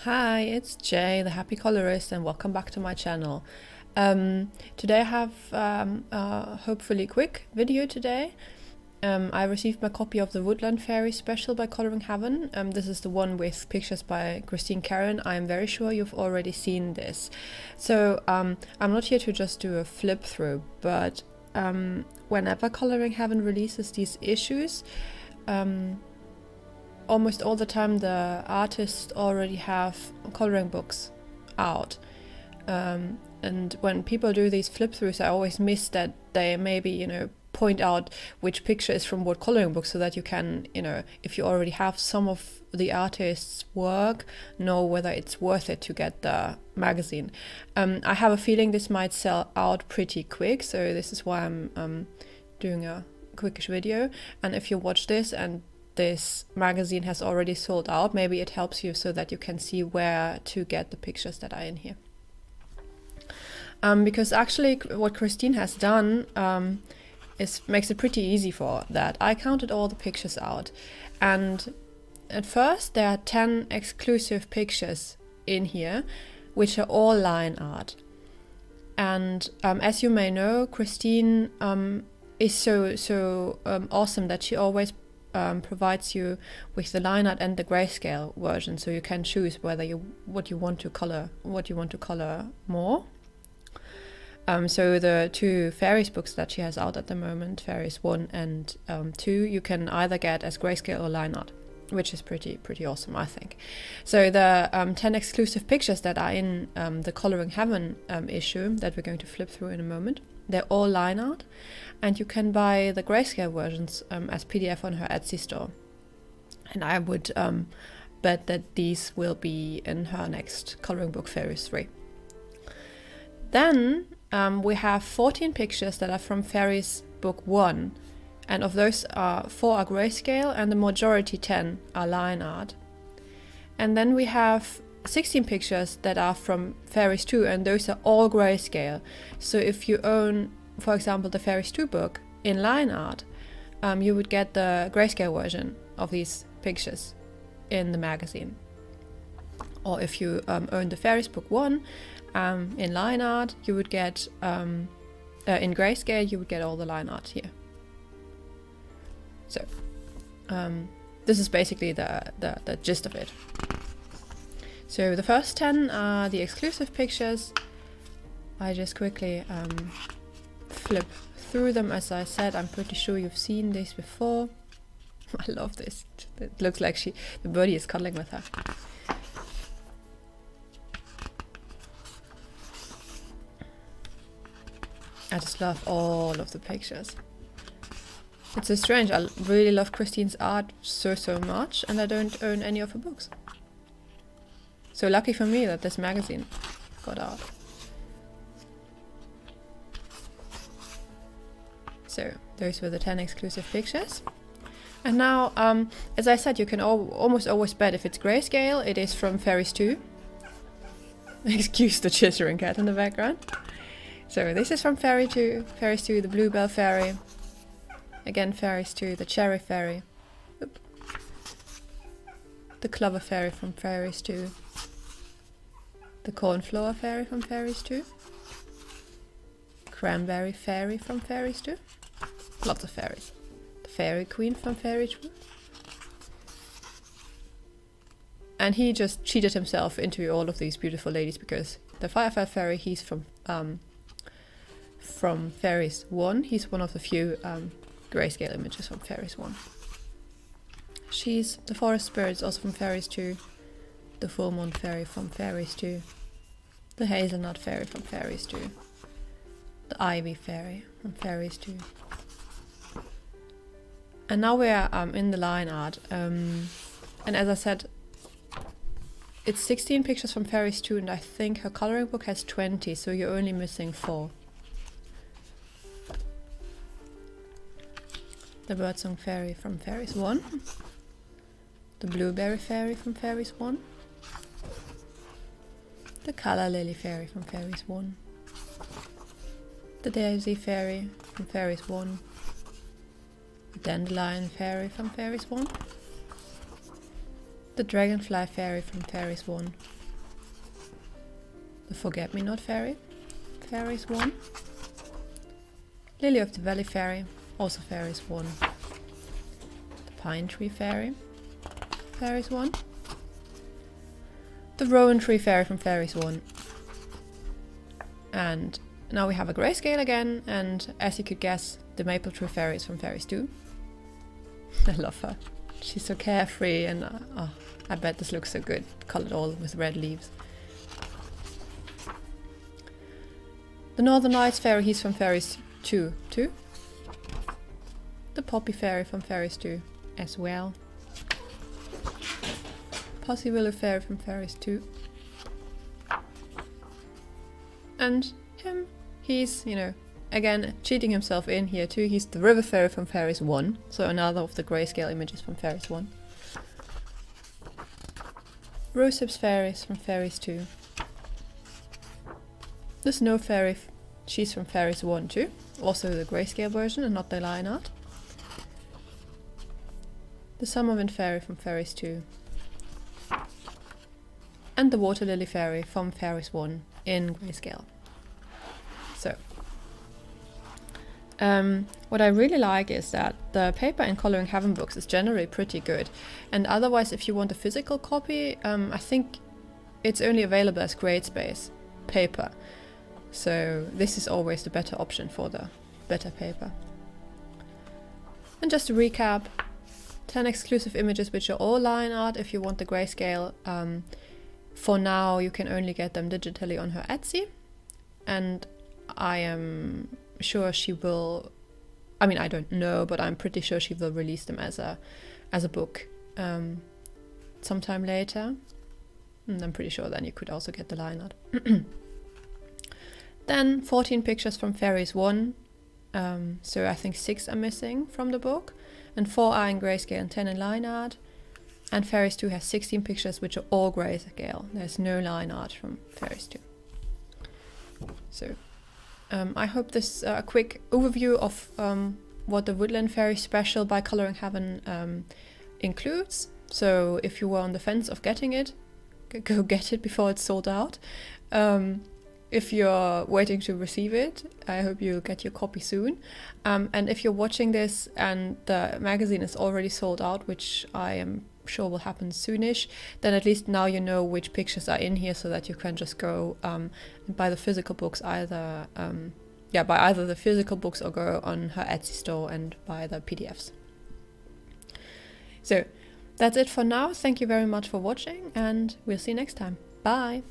Hi, it's Jay, the Happy Colorist, and welcome back to my channel. Today I have a hopefully quick video today. I received my copy of the Woodland Fairies Special by Colouring Heaven. This is the one with pictures by Christine Karron. I'm very sure you've already seen this. So I'm not here to just do a flip through, but whenever Colouring Heaven releases these issues, almost all the time the artists already have coloring books out. And when people do these flip throughs, I always miss that they maybe, point out which picture is from what coloring book, so that you can, if you already have some of the artist's work, know whether it's worth it to get the magazine. I have a feeling this might sell out pretty quick, so this is why I'm doing a quickish video. And if you watch this and this magazine has already sold out, maybe it helps you so that you can see where to get the pictures that are in here. Because actually what Christine has done makes it pretty easy for that. I counted all the pictures out, and at first there are 10 exclusive pictures in here, which are all line art. And as you may know, Christine is so awesome that she always provides you with the line art and the grayscale version, so you can choose what you want to color more. So the two Fairies books that she has out at the moment, Fairies 1 and 2, you can either get as grayscale or line art, which is pretty awesome, I think. So the 10 exclusive pictures that are in the Colouring Heaven issue that we're going to flip through in a moment, they're all line art, and you can buy the grayscale versions as PDF on her Etsy store. And I would bet that these will be in her next coloring book, Fairies 3. Then we have 14 pictures that are from Fairies book 1, and of those 4 are grayscale and the majority 10 are line art. And then we have 16 pictures that are from Fairies 2, and those are all grayscale. So if you own, for example, the Fairies 2 book in line art, you would get the grayscale version of these pictures in the magazine. Or if you own the Fairies book 1 in line art, you would get, in grayscale, you would get all the line art here. So this is basically the gist of it. So the first 10 are the exclusive pictures. I just quickly flip through them. As I said, I'm pretty sure you've seen this before. I love this. It looks like the birdie is cuddling with her. I just love all of the pictures. It's so strange. I really love Christine's art so much, and I don't own any of her books. So lucky for me that this magazine got out. So those were the 10 exclusive pictures. And now, as I said, you can almost always bet if it's grayscale, it is from Fairies 2. Excuse the chittering cat in the background. So this is from Fairies 2, the Bluebell Fairy. Again, Fairies 2, the Cherry Fairy. Oop. The Clover Fairy from Fairies 2. The Cornflower Fairy from Fairies 2. Cranberry Fairy from Fairies 2. Lots of fairies. The Fairy Queen from Fairies 2. And he just cheated himself into all of these beautiful ladies, because the Firefly Fairy, he's from Fairies 1. He's one of the few grayscale images from Fairies 1. She's the Forest Spirits, also from Fairies 2. The Full Moon Fairy from Fairies 2. The Hazelnut Fairy from Fairies 2. The Ivy Fairy from Fairies 2. And now we're in the line art. And as I said, it's 16 pictures from Fairies 2, and I think her coloring book has 20, so you're only missing 4. The Birdsong Fairy from Fairies 1. The Blueberry Fairy from Fairies 1. The Colour Lily Fairy from Fairies 1. The Daisy Fairy from Fairies 1. The Dandelion Fairy from Fairies 1. the Dragonfly Fairy from Fairies 1, the Forget-Me-Not Fairy, Fairies 1, Lily of the Valley Fairy, also Fairies 1, the Pine Tree Fairy, Fairies 1, the Rowan Tree Fairy from Fairies 1, and now we have a grayscale again, and as you could guess, the Maple Tree Fairy is from Fairies 2. I love her. She's so carefree, and oh, I bet this looks so good, colored all with red leaves. The Northern Lights Fairy, he's from Fairies 2 too. The Poppy Fairy from Fairies 2 as well. Possy Willow Fairy from Fairies 2. And him, he's, you know, again, cheating himself in here too. He's the River Fairy from Fairies 1, so another of the grayscale images from Fairies 1. Rosehips Fairies from Fairies 2. The Snow Fairy, she's from Fairies 1 too, also the grayscale version and not the line art. The Summerwind Fairy from Fairies 2. And the Water Lily Fairy from Fairies 1 in grayscale. So, what I really like is that the paper in Colouring Heaven books is generally pretty good, and otherwise if you want a physical copy, I think it's only available as grade space paper, so this is always the better option for the better paper. And just to recap, 10 exclusive images which are all line art if you want the grayscale. For now you can only get them digitally on her Etsy, and I am sure she will, I mean I don't know, but I'm pretty sure she will release them as a book sometime later, and I'm pretty sure then you could also get the line art. Then 14 pictures from Fairies 1, so I think 6 are missing from the book, and 4 are in grayscale and 10 in line art. And Fairies 2 has 16 pictures which are all grayscale. There's no line art from Fairies 2. So I hope this quick overview of what the Woodland Fairy Special by Colouring Heaven includes. So if you were on the fence of getting it, go get it before it's sold out. If you're waiting to receive it, I hope you get your copy soon. And if you're watching this and the magazine is already sold out, which I am sure will happen soonish, then at least now you know which pictures are in here, so that you can just go and buy the physical books either buy either the physical books or go on her Etsy store and buy the PDFs. So that's it for now. Thank you very much for watching, and we'll see you next time. Bye.